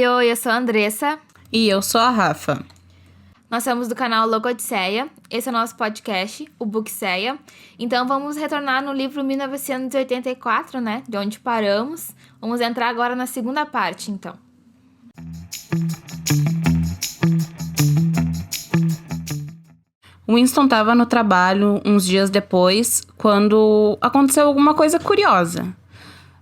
Oi, eu sou a Andressa. E eu sou a Rafa. Nós somos do canal Logodiceia. Esse é o nosso podcast, o Bookceia. Então vamos retornar no livro 1984, né? De onde paramos. Vamos entrar agora na segunda parte, então. Winston estava no trabalho uns dias depois, quando aconteceu alguma coisa curiosa.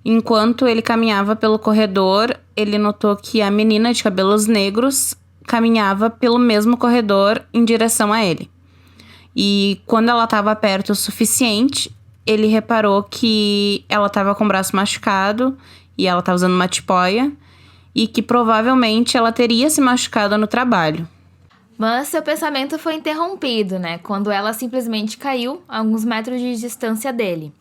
Enquanto ele caminhava pelo corredor, ele notou que a menina de cabelos negros caminhava pelo mesmo corredor em direção a ele. E quando ela estava perto o suficiente, ele reparou que ela estava com o braço machucado e ela estava usando uma tipóia e que provavelmente ela teria se machucado no trabalho. Mas seu pensamento foi interrompido, né? Quando ela simplesmente caiu a alguns metros de distância dele.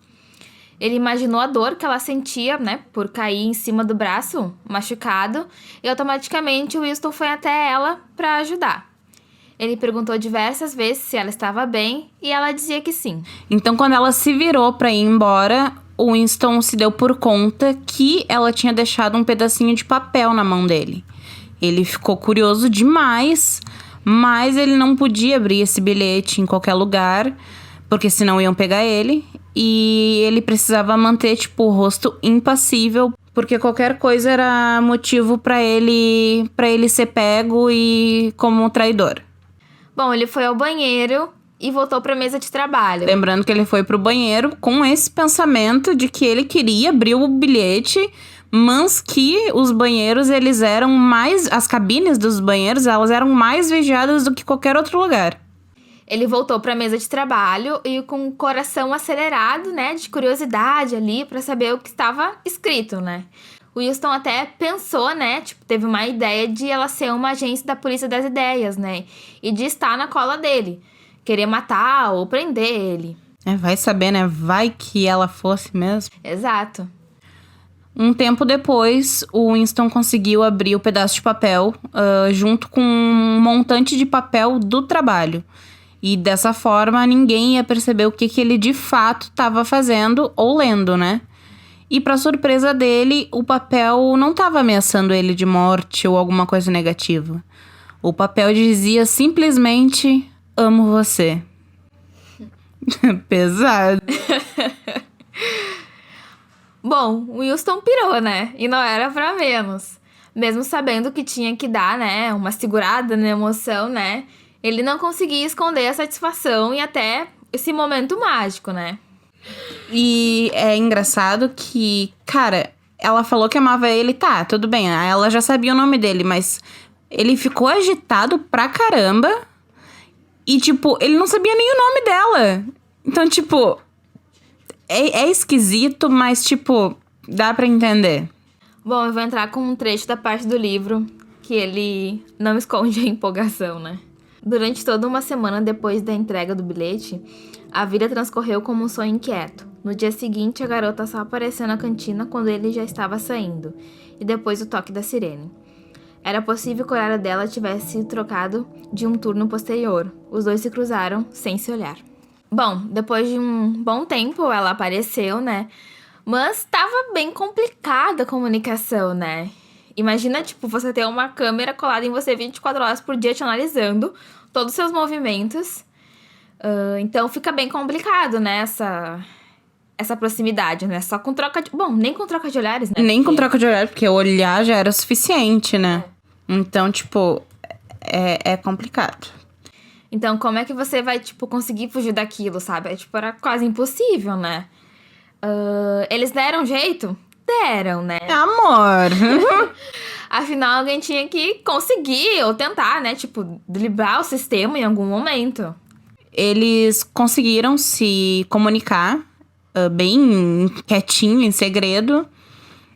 Ele imaginou a dor que ela sentia, né? Por cair em cima do braço machucado. E automaticamente o Winston foi até ela para ajudar. Ele perguntou diversas vezes se ela estava bem e ela dizia que sim. Então, quando ela se virou para ir embora, o Winston se deu por conta que ela tinha deixado um pedacinho de papel na mão dele. Ele ficou curioso demais, mas ele não podia abrir esse bilhete em qualquer lugar, porque senão iam pegar ele. E ele precisava manter, o rosto impassível, porque qualquer coisa era motivo para ele ser pego e como um traidor. Bom, ele foi ao banheiro e voltou para a mesa de trabalho. Lembrando que ele foi pro banheiro com esse pensamento de que ele queria abrir o bilhete, mas que os banheiros, eles eram mais... As cabines dos banheiros, elas eram mais vigiadas do que qualquer outro lugar. Ele voltou para a mesa de trabalho e com o coração acelerado, né, de curiosidade ali para saber o que estava escrito, né. O Winston até pensou, né, teve uma ideia de ela ser uma agente da polícia das ideias, né, e de estar na cola dele, querer matar ou prender ele. Vai saber, né, vai que ela fosse mesmo. Exato. Um tempo depois, o Winston conseguiu abrir o pedaço de papel junto com um montante de papel do trabalho. E dessa forma, ninguém ia perceber o que ele de fato estava fazendo ou lendo, né? E pra surpresa dele, o papel não estava ameaçando ele de morte ou alguma coisa negativa. O papel dizia simplesmente, amo você. Pesado. Bom, o Winston pirou, né? E não era pra menos. Mesmo sabendo que tinha que dar, né, uma segurada na emoção, né? Ele não conseguia esconder a satisfação e até esse momento mágico, né? E é engraçado que, cara, ela falou que amava ele, tá, tudo bem, ela já sabia o nome dele, mas ele ficou agitado pra caramba e, ele não sabia nem o nome dela. Então, é esquisito, mas, dá pra entender. Bom, eu vou entrar com um trecho da parte do livro que ele não esconde a empolgação, né? Durante toda uma semana depois da entrega do bilhete, a vida transcorreu como um sonho inquieto. No dia seguinte, a garota só apareceu na cantina quando ele já estava saindo, e depois o toque da sirene. Era possível que o horário dela tivesse sido trocado de um turno posterior. Os dois se cruzaram sem se olhar. Bom, depois de um bom tempo, ela apareceu, né? Mas estava bem complicada a comunicação, né? Imagina, você ter uma câmera colada em você 24 horas por dia te analisando todos os seus movimentos. Então fica bem complicado, né, essa proximidade, né? Só com troca de... Bom, nem com troca de olhares, né? Nem com troca de olhares, porque olhar já era suficiente, né? Então, é complicado. Então, como é que você vai, conseguir fugir daquilo, sabe? Era quase impossível, né? Eles deram jeito? Deram, né? Amor! Afinal, alguém tinha que conseguir ou tentar, né? Driblar o sistema em algum momento. Eles conseguiram se comunicar bem quietinho, em segredo.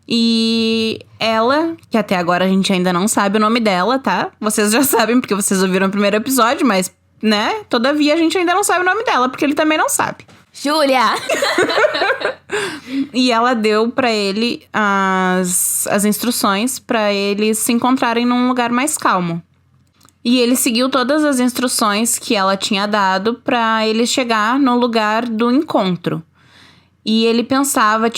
E ela, que até agora a gente ainda não sabe o nome dela, tá? Vocês já sabem porque vocês ouviram o primeiro episódio, mas, né? Todavia a gente ainda não sabe o nome dela, porque ele também não sabe. Júlia! E ela deu pra ele as instruções pra eles se encontrarem num lugar mais calmo. E ele seguiu todas as instruções que ela tinha dado pra ele chegar no lugar do encontro. E ele pensava,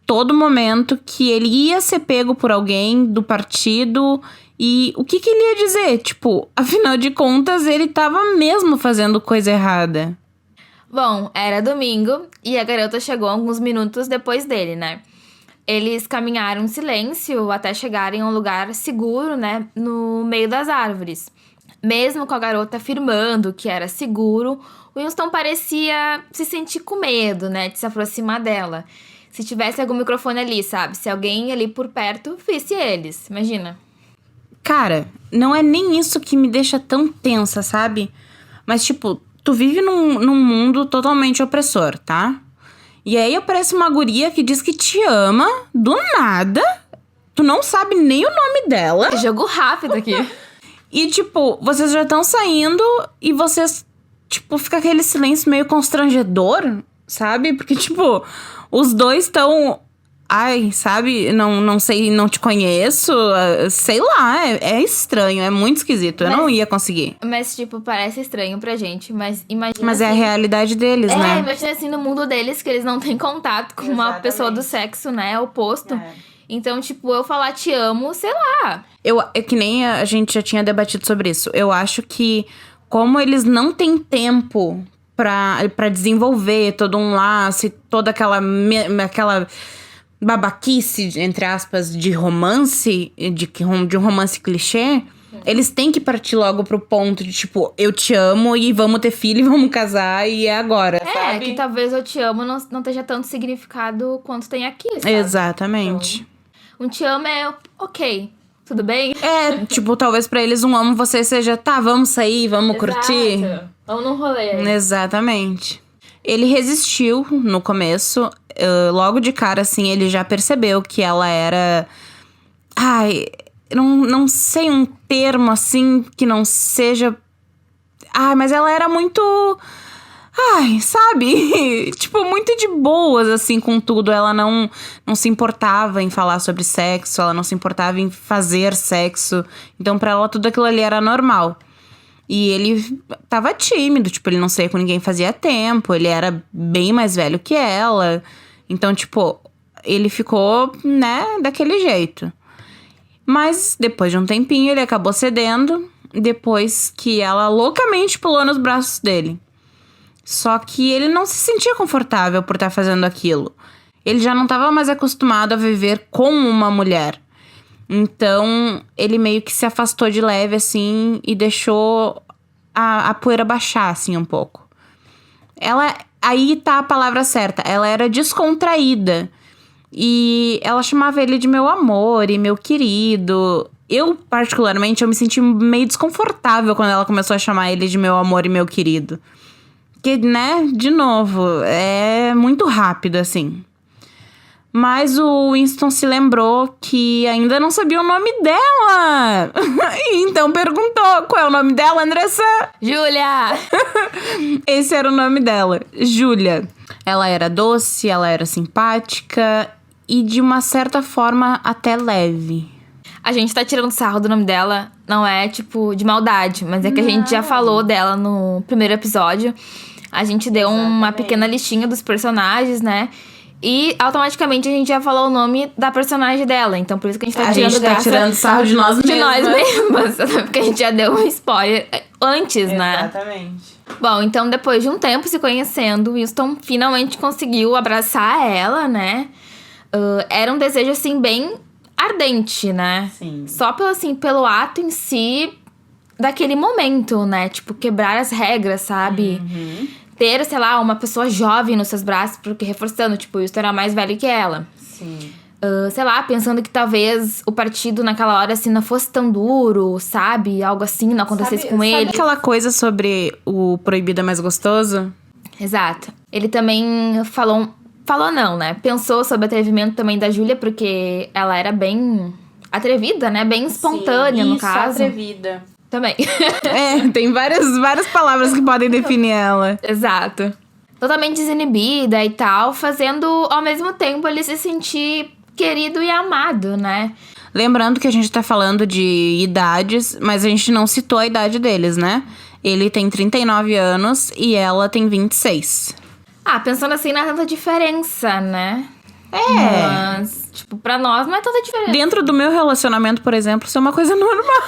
todo momento que ele ia ser pego por alguém do partido. E o que ele ia dizer? Tipo, afinal de contas, ele tava mesmo fazendo coisa errada. Bom, era domingo e a garota chegou alguns minutos depois dele, né? Eles caminharam em silêncio até chegarem a um lugar seguro, né? No meio das árvores. Mesmo com a garota afirmando que era seguro, Winston parecia se sentir com medo, né? De se aproximar dela. Se tivesse algum microfone ali, sabe? Se alguém ali por perto visse eles, imagina. Cara, não é nem isso que me deixa tão tensa, sabe? Mas, tipo, tu vive num mundo totalmente opressor, tá? E aí aparece uma guria que diz que te ama, do nada. Tu não sabe nem o nome dela. Jogo rápido aqui. E, tipo, vocês já estão saindo e vocês, tipo, fica aquele silêncio meio constrangedor, sabe? Porque, tipo, os dois estão... Ai, sabe? Não sei, não te conheço. Sei lá, é estranho, é muito esquisito. Eu não ia conseguir. Mas, tipo, parece estranho pra gente, mas imagina. Mas assim, é a realidade deles, né? Imagina assim, no mundo deles, que eles não têm contato com uma pessoa do sexo, né? Oposto. Então, tipo, eu falar te amo, sei lá. É que nem a gente já tinha debatido sobre isso. Eu acho que, como eles não têm tempo pra desenvolver todo um laço e toda aquela babaquice, entre aspas, de romance, de um romance clichê, eles têm que partir logo pro ponto de, tipo, eu te amo e vamos ter filho e vamos casar e é agora, sabe? Que talvez eu te amo não tenha tanto significado quanto tem aqui, sabe? Exatamente. Então, um te amo é ok, tudo bem? Tipo, talvez pra eles um amo você seja, tá, vamos sair, vamos curtir. Vamos num rolê. Exatamente. Ele resistiu no começo. Logo de cara, assim, ele já percebeu que ela era... Ai, não sei um termo, assim, que não seja... Ai, mas ela era muito... Ai, sabe? Tipo, muito de boas, assim, com tudo. Ela não se importava em falar sobre sexo. Ela não se importava em fazer sexo. Então, pra ela, tudo aquilo ali era normal. E ele tava tímido, tipo, ele não saía com ninguém fazia tempo. Ele era bem mais velho que ela. Então, tipo, ele ficou, né, daquele jeito. Mas, depois de um tempinho, ele acabou cedendo. Depois que ela loucamente pulou nos braços dele. Só que ele não se sentia confortável por estar fazendo aquilo. Ele já não estava mais acostumado a viver com uma mulher. Então, ele meio que se afastou de leve, assim, e deixou a poeira baixar, assim, um pouco. Aí tá a palavra certa. Ela era descontraída. E ela chamava ele de meu amor e meu querido. Eu, particularmente, eu me senti meio desconfortável quando ela começou a chamar ele de meu amor e meu querido. Porque, né, de novo, é muito rápido, assim. Mas o Winston se lembrou que ainda não sabia o nome dela. Então perguntou, qual é o nome dela, Andressa? Júlia! Esse era o nome dela, Júlia. Ela era doce, ela era simpática e de uma certa forma até leve. A gente tá tirando sarro do nome dela, não é, tipo, de maldade, mas é que a gente já falou dela no primeiro episódio. A gente deu uma pequena listinha dos personagens, né? E automaticamente a gente já falou o nome da personagem dela. Então por isso que a gente tá tirando sarro de nós mesmas. De nós mesmas. Porque a gente já deu um spoiler antes, né? Exatamente. Bom, então depois de um tempo se conhecendo, Winston finalmente conseguiu abraçar ela, né? Era um desejo, assim, bem ardente, né? Sim. Só pelo ato em si daquele momento, né? Tipo, quebrar as regras, sabe? Ter, sei lá, uma pessoa jovem nos seus braços, porque reforçando, tipo, Winston era mais velho que ela. Sim. Sei lá, pensando que talvez o partido naquela hora, assim, não fosse tão duro, sabe? Algo assim não acontecesse com ele. Sabe aquela coisa sobre o proibido é mais gostoso? Exato. Ele também falou não, né? Pensou sobre o atrevimento também da Júlia, porque ela era bem atrevida, né? Bem espontânea, no caso. atrevida. Também. Tem várias palavras que podem definir ela. Exato. Totalmente desinibida e tal, fazendo ao mesmo tempo ele se sentir querido e amado, né? Lembrando que a gente tá falando de idades, mas a gente não citou a idade deles, né? Ele tem 39 anos e ela tem 26. Pensando assim, não há tanta diferença, né? Mas, tipo, pra nós não é tanta diferença. Dentro do meu relacionamento, por exemplo, isso é uma coisa normal.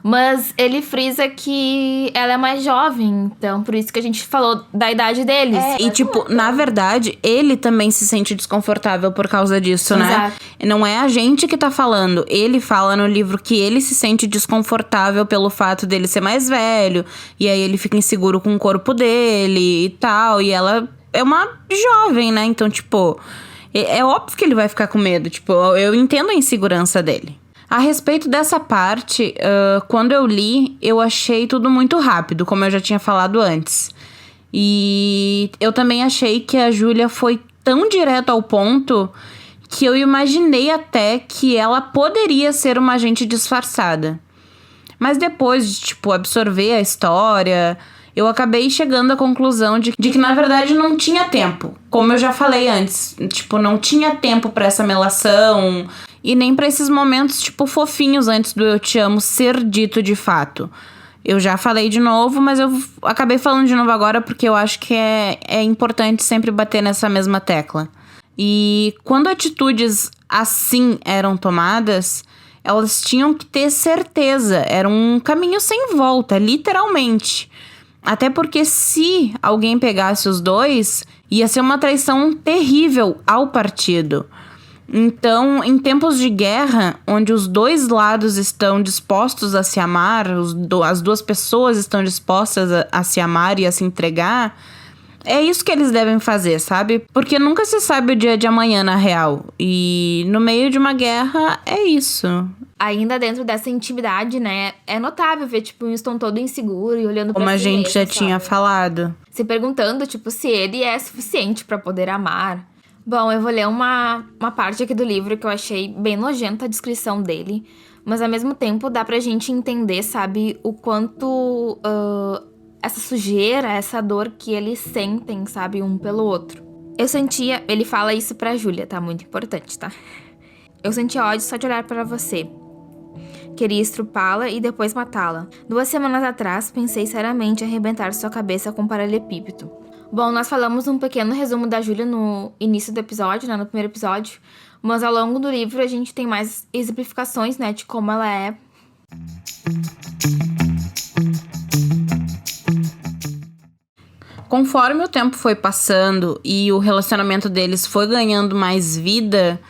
Mas ele frisa que ela é mais jovem, então por isso que a gente falou da idade deles. E, tipo, na verdade, ele também se sente desconfortável por causa disso, né? Exato. Não é a gente que tá falando. Ele fala no livro que ele se sente desconfortável pelo fato dele ser mais velho. E aí ele fica inseguro com o corpo dele e tal. E ela é uma jovem, né? Então, tipo, é óbvio que ele vai ficar com medo. Tipo, eu entendo a insegurança dele. A respeito dessa parte, quando eu li, eu achei tudo muito rápido, como eu já tinha falado antes. E eu também achei que a Júlia foi tão direto ao ponto que eu imaginei até que ela poderia ser uma agente disfarçada. Mas depois de, tipo, absorver a história, eu acabei chegando à conclusão de que na verdade não tinha tempo. Como eu já falei antes, tipo, não tinha tempo pra essa melação e nem pra esses momentos, tipo, fofinhos antes do eu te amo ser dito de fato. Eu já falei de novo, mas eu acabei falando de novo agora porque eu acho que é importante sempre bater nessa mesma tecla. E quando atitudes assim eram tomadas, elas tinham que ter certeza. Era um caminho sem volta, literalmente. Até porque se alguém pegasse os dois, ia ser uma traição terrível ao partido. Então, em tempos de guerra, onde os dois lados estão dispostos a se amar, as duas pessoas estão dispostas a se amar e a se entregar, é isso que eles devem fazer, sabe? Porque nunca se sabe o dia de amanhã, na real. E no meio de uma guerra, é isso. Ainda dentro dessa intimidade, né? É notável ver, tipo, o Winston todo inseguro e olhando pra Como a si gente mesmo, já sabe? tinha falado. Se perguntando, tipo, se ele é suficiente pra poder amar. Bom, eu vou ler uma parte aqui do livro que eu achei bem nojenta a descrição dele. Mas ao mesmo tempo dá pra gente entender, sabe, o quanto essa sujeira, essa dor que eles sentem, sabe, um pelo outro. Eu sentia... Ele fala isso pra Júlia, tá? Muito importante, tá? Eu sentia ódio só de olhar pra você. Queria estrupá-la e depois matá-la. 2 semanas atrás, pensei seriamente em arrebentar sua cabeça com um paralelepípedo. Bom, nós falamos um pequeno resumo da Júlia no início do episódio, né, no primeiro episódio. Mas ao longo do livro a gente tem mais exemplificações, né, de como ela é. Conforme o tempo foi passando e o relacionamento deles foi ganhando mais vida,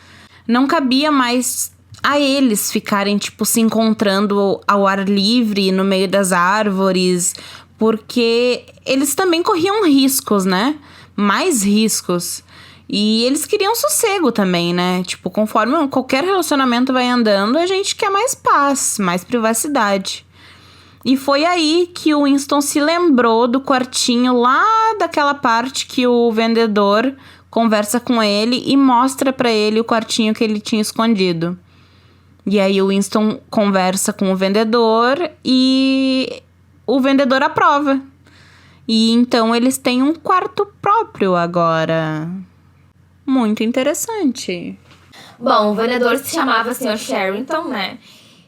não cabia mais a eles ficarem, tipo, se encontrando ao ar livre, no meio das árvores, porque eles também corriam riscos, né? Mais riscos. E eles queriam sossego também, né? Tipo, conforme qualquer relacionamento vai andando, a gente quer mais paz, mais privacidade. E foi aí que o Winston se lembrou do quartinho lá daquela parte que o vendedor conversa com ele e mostra pra ele o quartinho que ele tinha escondido. E aí o Winston conversa com o vendedor e o vendedor aprova. E então eles têm um quarto próprio agora. Muito interessante. Bom, o vendedor se chamava Sr. Sherrington, né?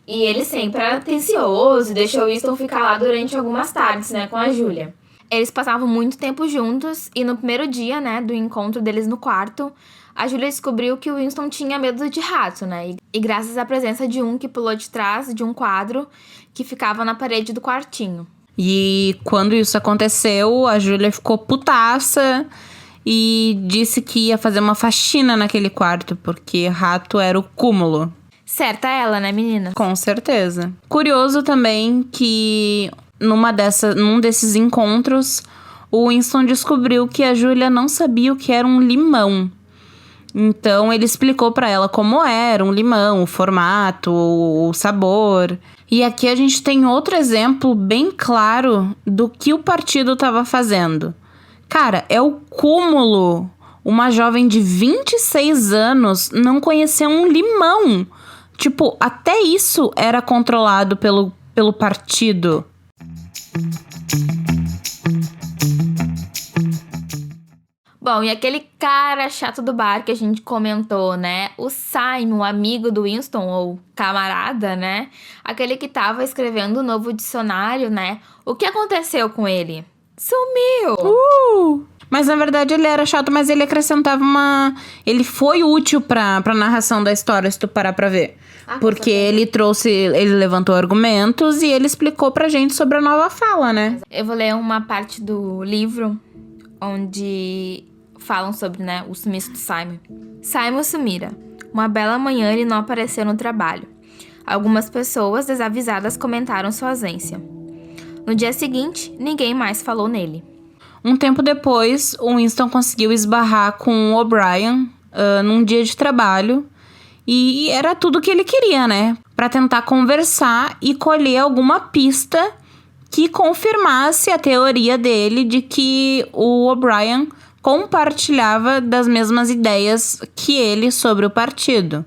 E ele sempre era atencioso e deixou o Winston ficar lá durante algumas tardes, né, com a Júlia. Eles passavam muito tempo juntos e no primeiro dia, né, do encontro deles no quarto, a Júlia descobriu que o Winston tinha medo de rato, né? E graças à presença de um que pulou de trás de um quadro que ficava na parede do quartinho. E quando isso aconteceu, a Júlia ficou putaça e disse que ia fazer uma faxina naquele quarto, porque rato era o cúmulo. Certa ela, né, menina? Com certeza. Curioso também que num desses encontros, o Winston descobriu que a Júlia não sabia o que era um limão. Então ele explicou pra ela como era um limão, o formato, o sabor. E aqui a gente tem outro exemplo bem claro do que o partido estava fazendo. Cara, é o cúmulo. Uma jovem de 26 anos não conhecer um limão. Tipo, até isso era controlado pelo partido. Bom, e aquele cara chato do bar que a gente comentou, né? O Simon, amigo do Winston, ou camarada, né? Aquele que tava escrevendo o novo dicionário, né? O que aconteceu com ele? Sumiu! Mas na verdade ele era chato, mas ele acrescentava uma... Ele foi útil pra narração da história, se tu parar pra ver. Porque ele levantou argumentos e ele explicou pra gente sobre a nova fala, né? Eu vou ler uma parte do livro onde falam sobre, né, o sumiço do Simon. Simon sumira. Uma bela manhã ele não apareceu no trabalho. Algumas pessoas desavisadas comentaram sua ausência. No dia seguinte, ninguém mais falou nele. Um tempo depois, o Winston conseguiu esbarrar com o O'Brien num dia de trabalho. E era tudo que ele queria, né? Pra tentar conversar e colher alguma pista que confirmasse a teoria dele de que o O'Brien compartilhava das mesmas ideias que ele sobre o partido.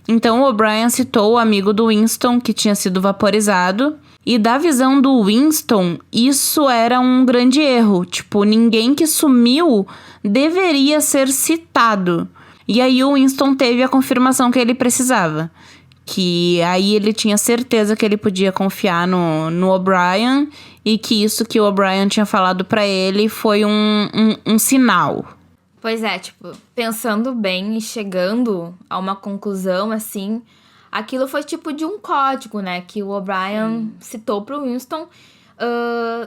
Então, o O'Brien citou o amigo do Winston, que tinha sido vaporizado. E da visão do Winston, isso era um grande erro. Tipo, ninguém que sumiu deveria ser citado. E aí o Winston teve a confirmação que ele precisava. Que aí ele tinha certeza que ele podia confiar no O'Brien. E que isso que o O'Brien tinha falado pra ele foi um sinal. Pois é, tipo, pensando bem e chegando a uma conclusão, assim... Aquilo foi tipo de um código, né? Que o O'Brien citou pro Winston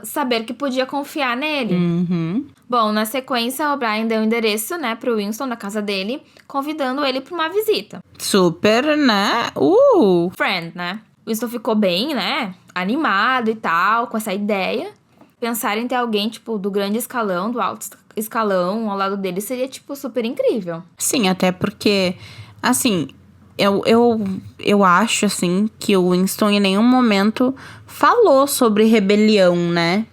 saber que podia confiar nele. Uhum. Bom, na sequência, o O'Brien deu o endereço, né, pro Winston, na casa dele, convidando ele pra uma visita. Super, né? Friend, né? O Winston ficou bem, né, animado e tal, com essa ideia. Pensar em ter alguém, tipo, do grande escalão, do alto escalão, ao lado dele seria, tipo, super incrível. Sim, até porque, assim... Eu acho, assim, que o Winston em nenhum momento falou sobre rebelião, né?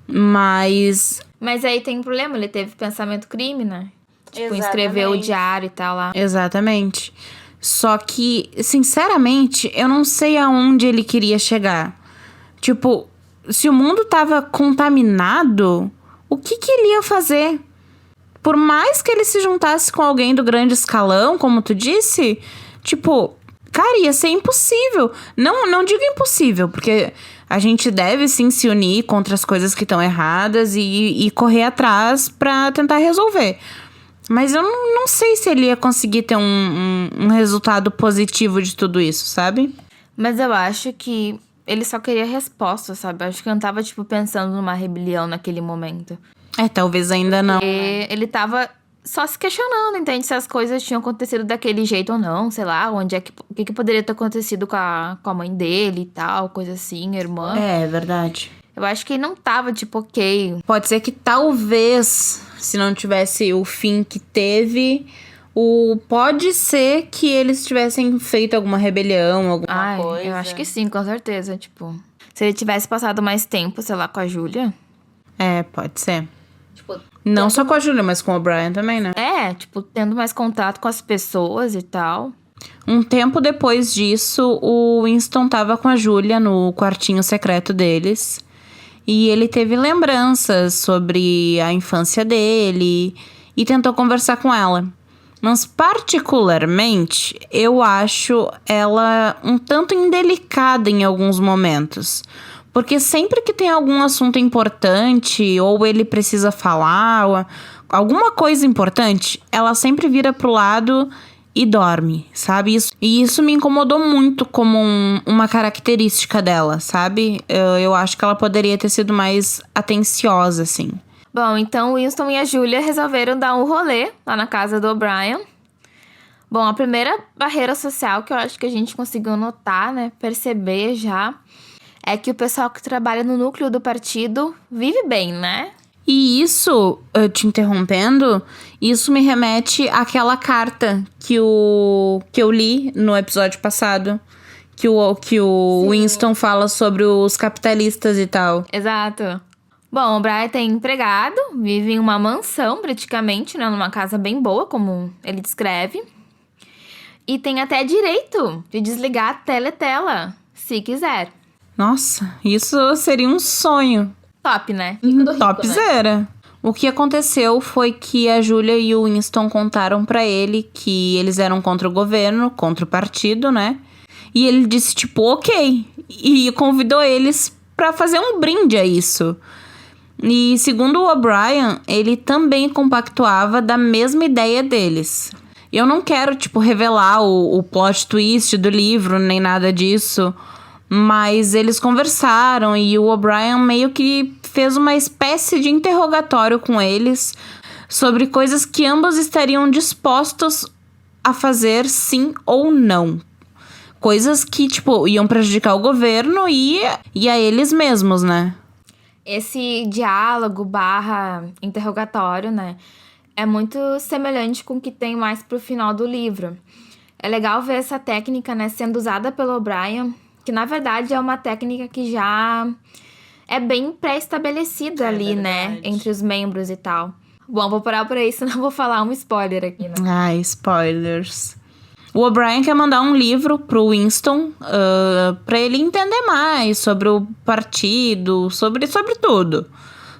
Mas aí tem um problema, ele teve pensamento crime, né? Tipo, Exatamente. escreveu o diário e tal lá. Exatamente. Só que, sinceramente, eu não sei aonde ele queria chegar. Tipo, se o mundo tava contaminado, o que ele ia fazer? Por mais que ele se juntasse com alguém do grande escalão, como tu disse... Tipo, cara, ia ser impossível. Não digo impossível, porque a gente deve sim se unir contra as coisas que estão erradas e correr atrás pra tentar resolver. Mas eu não sei se ele ia conseguir ter um resultado positivo de tudo isso, sabe? Mas eu acho que ele só queria resposta, sabe? Eu acho que eu não tava, tipo, pensando numa rebelião naquele momento. Talvez ainda não. Porque ele tava só se questionando, entende? Se as coisas tinham acontecido daquele jeito ou não, sei lá, onde é que... O que poderia ter acontecido com a mãe dele e tal, coisa assim, a irmã. É verdade. Eu acho que ele não tava, tipo, ok. Pode ser que talvez, se não tivesse o fim que teve... Pode ser que eles tivessem feito alguma rebelião, alguma coisa. Eu acho que sim, com certeza, tipo... Se ele tivesse passado mais tempo, sei lá, com a Júlia... Pode ser. Tipo, não só com a Júlia, mas com o O'Brien também, né? Tipo, tendo mais contato com as pessoas e tal. Um tempo depois disso, o Winston tava com a Júlia no quartinho secreto deles. E ele teve lembranças sobre a infância dele e tentou conversar com ela. Mas, particularmente, eu acho ela um tanto indelicada em alguns momentos. Porque sempre que tem algum assunto importante, ou ele precisa falar, ou alguma coisa importante, ela sempre vira pro lado e dorme, sabe? E isso me incomodou muito como uma característica dela, sabe? Eu acho que ela poderia ter sido mais atenciosa, assim. Bom, então o Winston e a Julia resolveram dar um rolê lá na casa do O'Brien. Bom, a primeira barreira social que eu acho que a gente conseguiu notar, né, perceber já, é que o pessoal que trabalha no núcleo do partido vive bem, né? E isso, te interrompendo, isso me remete àquela carta que eu li no episódio passado. Que o Winston fala sobre os capitalistas e tal. Exato. Bom, o Brian tem empregado, vive em uma mansão praticamente, né? Numa casa bem boa, como ele descreve. E tem até direito de desligar a teletela, se quiser. Nossa, isso seria um sonho. Top, né? Rico do rico, Topzera. Né? O que aconteceu foi que a Julia e o Winston contaram pra ele que eles eram contra o governo, contra o partido, né? E ele disse, tipo, ok. E convidou eles pra fazer um brinde a isso. E segundo o O'Brien, ele também compactuava da mesma ideia deles. Eu não quero, revelar o plot twist do livro, nem nada disso, mas eles conversaram e o O'Brien meio que fez uma espécie de interrogatório com eles sobre coisas que ambos estariam dispostos a fazer sim ou não. Coisas que, iam prejudicar o governo e a eles mesmos, né? Esse diálogo / interrogatório, né? É muito semelhante com o que tem mais pro final do livro. É legal ver essa técnica, né, sendo usada pelo O'Brien, que na verdade é uma técnica que já é bem pré-estabelecida ali, né, entre os membros e tal. Bom, vou parar por aí, senão vou falar um spoiler aqui, né? Ai, spoilers. O O'Brien quer mandar um livro pro Winston pra ele entender mais sobre o partido, sobre tudo.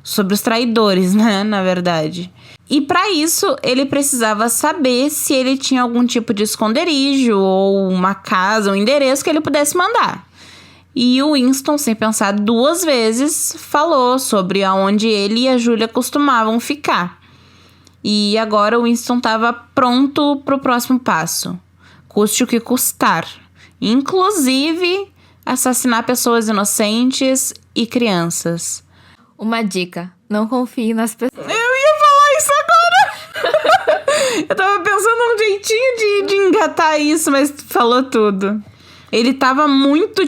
Sobre os traidores, né, na verdade. E para isso, ele precisava saber se ele tinha algum tipo de esconderijo ou uma casa, um endereço que ele pudesse mandar. E o Winston, sem pensar duas vezes, falou sobre aonde ele e a Julia costumavam ficar. E agora o Winston estava pronto pro próximo passo. Custe o que custar. Inclusive, assassinar pessoas inocentes e crianças. Uma dica, não confie nas pessoas. Eu ia falar isso agora! Eu tava pensando num jeitinho de engatar isso, mas falou tudo. Ele tava muito,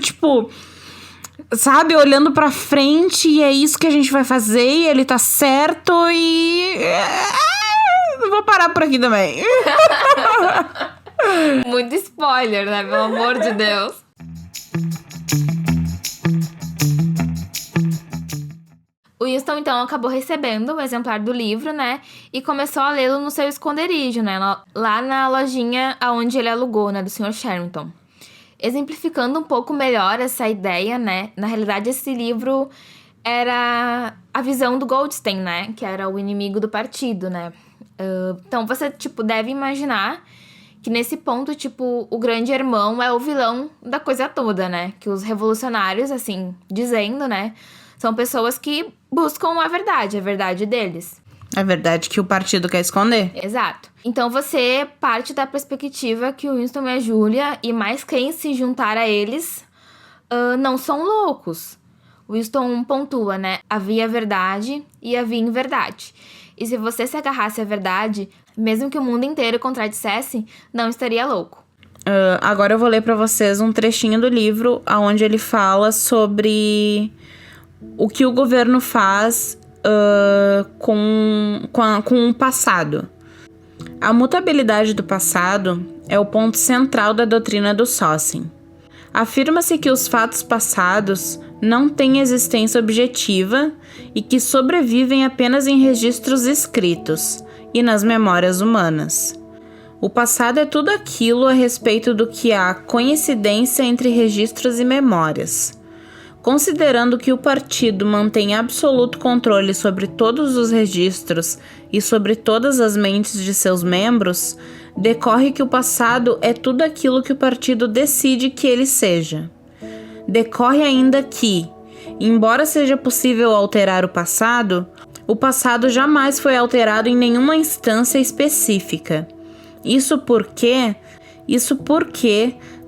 sabe, olhando pra frente, e é isso que a gente vai fazer, e ele tá certo, e... vou parar por aqui também. Muito spoiler, né? Pelo amor de Deus. O Winston, então, acabou recebendo um exemplar do livro, né? E começou a lê-lo no seu esconderijo, né? Lá na lojinha onde ele alugou, né? Do Sr. Sherrington. Exemplificando um pouco melhor essa ideia, né? Na realidade, esse livro era a visão do Goldstein, né? Que era o inimigo do partido, né? Então, você, deve imaginar que nesse ponto, o grande irmão é o vilão da coisa toda, né? Que os revolucionários, assim, dizendo, né? São pessoas que buscam a verdade deles. É verdade que o partido quer esconder. Exato. Então você parte da perspectiva que o Winston e a Julia, e mais quem se juntar a eles, não são loucos. O Winston pontua, né? Havia verdade e havia inverdade. E se você se agarrasse à verdade, mesmo que o mundo inteiro contradissesse, não estaria louco. Agora eu vou ler pra vocês um trechinho do livro onde ele fala sobre o que o governo faz com o passado. A mutabilidade do passado é o ponto central da doutrina do Sossen. Afirma-se que os fatos passados não têm existência objetiva e que sobrevivem apenas em registros escritos e nas memórias humanas. O passado é tudo aquilo a respeito do que há coincidência entre registros e memórias. Considerando que o partido mantém absoluto controle sobre todos os registros e sobre todas as mentes de seus membros, decorre que o passado é tudo aquilo que o partido decide que ele seja. Decorre ainda que, embora seja possível alterar o passado jamais foi alterado em nenhuma instância específica. Isso porque,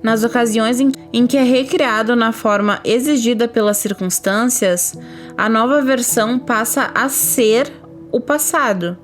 nas ocasiões em que é recriado na forma exigida pelas circunstâncias, a nova versão passa a ser o passado,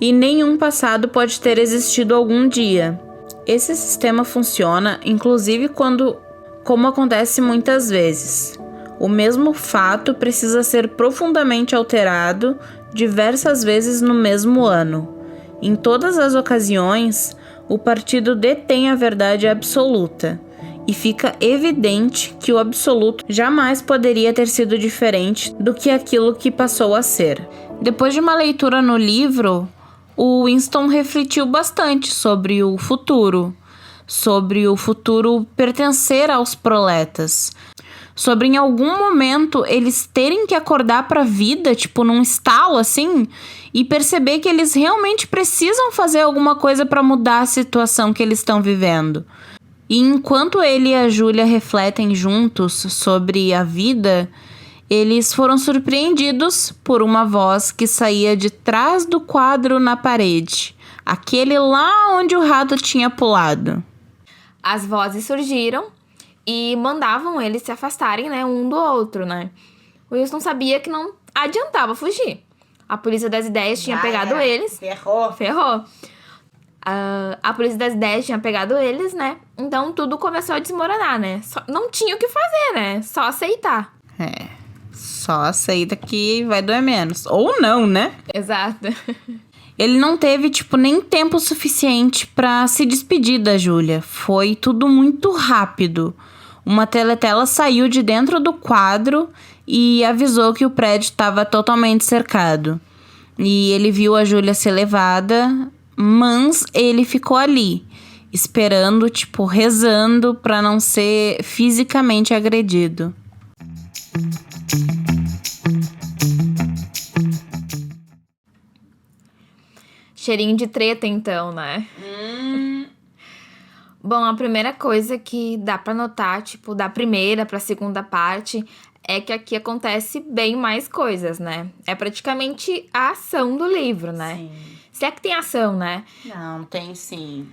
e nenhum passado pode ter existido algum dia. Esse sistema funciona, inclusive, como acontece muitas vezes. O mesmo fato precisa ser profundamente alterado diversas vezes no mesmo ano. Em todas as ocasiões, o partido detém a verdade absoluta, e fica evidente que o absoluto jamais poderia ter sido diferente do que aquilo que passou a ser. Depois de uma leitura no livro, o Winston refletiu bastante sobre o futuro pertencer aos proletas, sobre em algum momento eles terem que acordar para a vida, num estalo assim, e perceber que eles realmente precisam fazer alguma coisa para mudar a situação que eles estão vivendo. E enquanto ele e a Julia refletem juntos sobre a vida, eles foram surpreendidos por uma voz que saía de trás do quadro na parede. Aquele lá onde o rato tinha pulado. As vozes surgiram e mandavam eles se afastarem, né, um do outro, né? O Winston sabia que não adiantava fugir. A polícia das ideias tinha pegado eles. Ferrou. A polícia das ideias tinha pegado eles, né? Então tudo começou a desmoronar, né? Não tinha o que fazer, né? Só aceitar. Só aceita que vai doer menos. Ou não, né? Exato. Ele não teve, nem tempo suficiente pra se despedir da Júlia. Foi tudo muito rápido. Uma teletela saiu de dentro do quadro e avisou que o prédio estava totalmente cercado. E ele viu a Júlia ser levada, mas ele ficou ali, esperando, rezando pra não ser fisicamente agredido. Cheirinho de treta, então, né? Bom, a primeira coisa que dá pra notar, da primeira pra segunda parte, é que aqui acontece bem mais coisas, né? É praticamente a ação do livro, né? Sim. Se é que tem ação, né? Não, tem sim.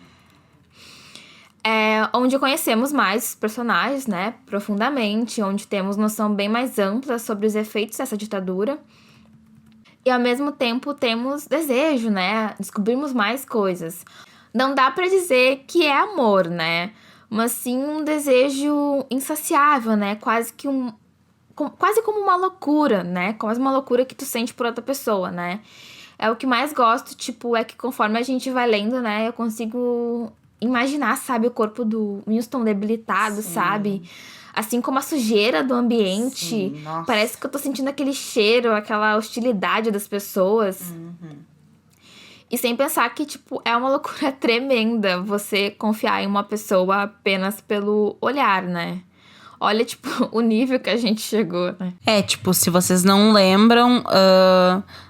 É onde conhecemos mais os personagens, né? Profundamente, onde temos noção bem mais ampla sobre os efeitos dessa ditadura. E ao mesmo tempo temos desejo, né? Descobrimos mais coisas. Não dá pra dizer que é amor, né? Mas sim um desejo insaciável, né? Quase como uma loucura, né? Quase uma loucura que tu sente por outra pessoa, né? É o que mais gosto, é que conforme a gente vai lendo, né? Eu consigo imaginar, sabe? O corpo do Winston debilitado, Sim. Sabe? Assim como a sujeira do ambiente. Sim, nossa. Parece que eu tô sentindo aquele cheiro, aquela hostilidade das pessoas. E sem pensar que, é uma loucura tremenda você confiar em uma pessoa apenas pelo olhar, né? Olha, o nível que a gente chegou, né? Se vocês não lembram,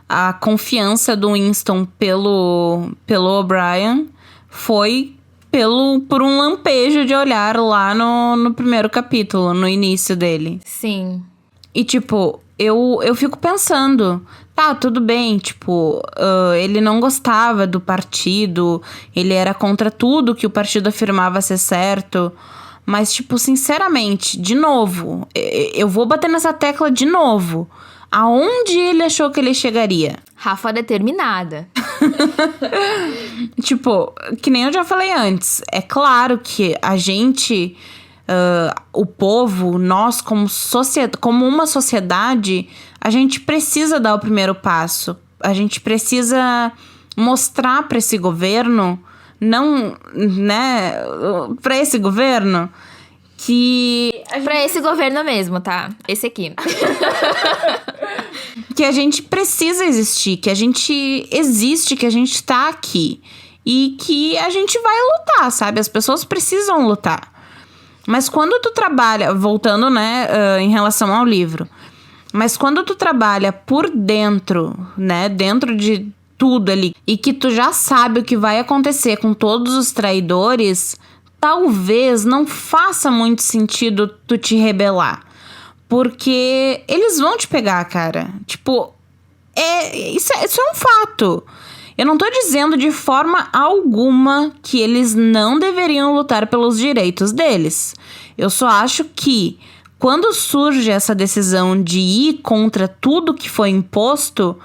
a confiança do Winston pelo O'Brien foi por um lampejo de olhar lá no primeiro capítulo, no início dele. Sim. E, eu fico pensando, tá, tudo bem, ele não gostava do partido, ele era contra tudo que o partido afirmava ser certo, mas, sinceramente, de novo, eu vou bater nessa tecla de novo. Aonde ele achou que ele chegaria? Rafa determinada. Que nem eu já falei antes, é claro que a gente, o povo, nós como uma sociedade, a gente precisa dar o primeiro passo. A gente precisa mostrar para esse governo, não, né, para esse governo, que... Pra esse governo mesmo, tá? Esse aqui. Que a gente precisa existir, que a gente existe, que a gente tá aqui. E que a gente vai lutar, sabe? As pessoas precisam lutar. Mas quando tu trabalha, voltando, né, em relação ao livro. Mas quando tu trabalha por dentro, né, dentro de tudo ali, e que tu já sabe o que vai acontecer com todos os traidores, talvez não faça muito sentido tu te rebelar. Porque eles vão te pegar, cara. Isso é um fato. Eu não tô dizendo de forma alguma que eles não deveriam lutar pelos direitos deles. Eu só acho que quando surge essa decisão de ir contra tudo que foi imposto,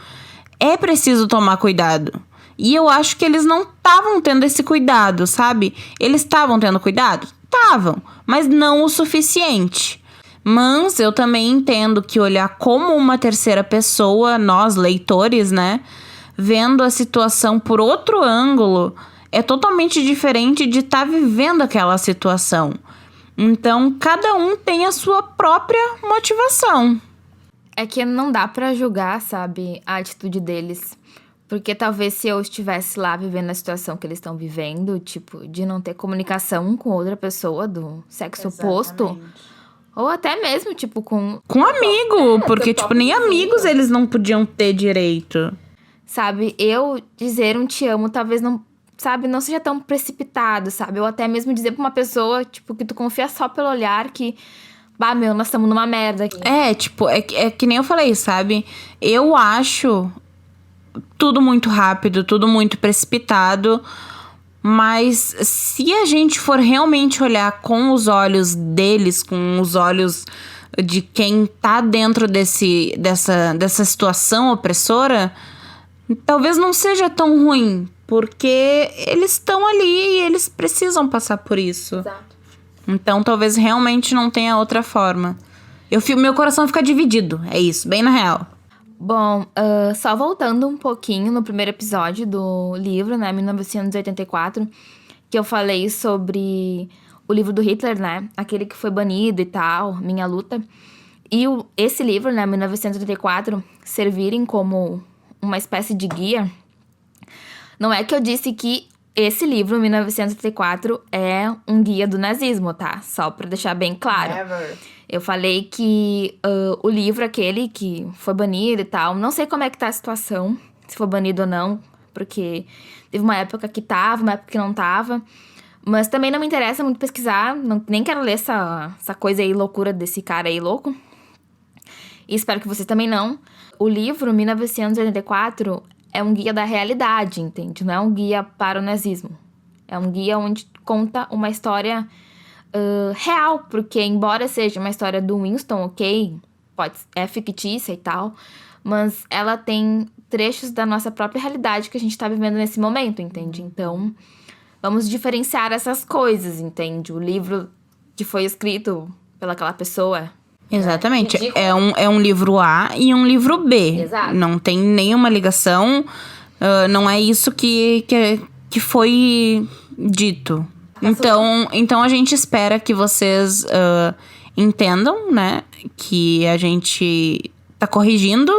é preciso tomar cuidado. E eu acho que eles não estavam tendo esse cuidado, sabe? Eles estavam tendo cuidado? Estavam, mas não o suficiente. Mas eu também entendo que olhar como uma terceira pessoa, nós leitores, né, vendo a situação por outro ângulo, é totalmente diferente de estar vivendo aquela situação. Então, cada um tem a sua própria motivação. É que não dá pra julgar, sabe, a atitude deles. Porque talvez se eu estivesse lá vivendo a situação que eles estão vivendo, de não ter comunicação com outra pessoa do sexo oposto... Ou até mesmo, com amigo, porque, nem amigos eles não podiam ter direito. Sabe, eu dizer um te amo talvez não, sabe, não seja tão precipitado, sabe? Ou até mesmo dizer pra uma pessoa, que tu confia só pelo olhar, que Bah, meu, nós estamos numa merda aqui. Tipo, é que nem eu falei, sabe? Eu acho tudo muito rápido, tudo muito precipitado. Mas se a gente for realmente olhar com os olhos deles, com os olhos de quem tá dentro dessa situação opressora, talvez não seja tão ruim, porque eles estão ali e eles precisam passar por isso. Exato. Então talvez realmente não tenha outra forma. Meu coração fica dividido, é isso, bem na real. Bom, só voltando um pouquinho no primeiro episódio do livro, né, 1984, que eu falei sobre o livro do Hitler, né, aquele que foi banido e tal, Minha Luta. E esse livro, né, 1984, servirem como uma espécie de guia. Não é que eu disse que esse livro, 1984, é um guia do nazismo, tá? Só pra deixar bem claro. Never. Eu falei que o livro, aquele que foi banido e tal, não sei como é que tá a situação, se foi banido ou não, porque teve uma época que tava, uma época que não tava. Mas também não me interessa muito pesquisar, nem quero ler essa coisa aí, loucura desse cara aí louco. E espero que vocês também não. O livro, 1984, é um guia da realidade, entende? Não é um guia para o nazismo. É um guia onde conta uma história real, porque embora seja uma história do Winston, ok, é fictícia e tal, mas ela tem trechos da nossa própria realidade que a gente tá vivendo nesse momento, entende? Então, vamos diferenciar essas coisas, entende? O livro que foi escrito pelaquela pessoa... Exatamente, é um livro A e um livro B. Exato. Não tem nenhuma ligação, não é isso que foi dito. Então a gente espera que vocês entendam, né? Que a gente tá corrigindo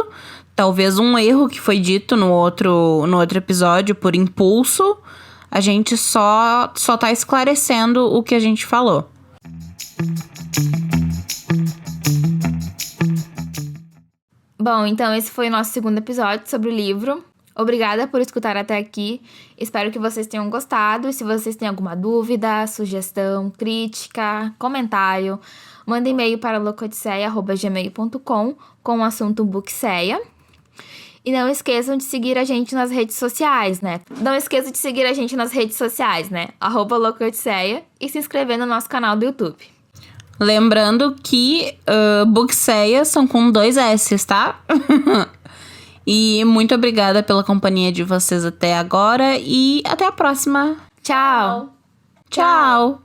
talvez um erro que foi dito no outro episódio por impulso. A gente só tá esclarecendo o que a gente falou. Bom, então esse foi o nosso segundo episódio sobre o livro. Obrigada por escutar até aqui. Espero que vocês tenham gostado. E se vocês têm alguma dúvida, sugestão, crítica, comentário, manda e-mail para loucaodisseia@gmail.com com o assunto Bookseia. E não esqueçam de seguir a gente nas redes sociais, né? @loucaodisseia e se inscrever no nosso canal do YouTube. Lembrando que Bookseia são com 2 S, tá? E muito obrigada pela companhia de vocês até agora e até a próxima. Tchau! Tchau!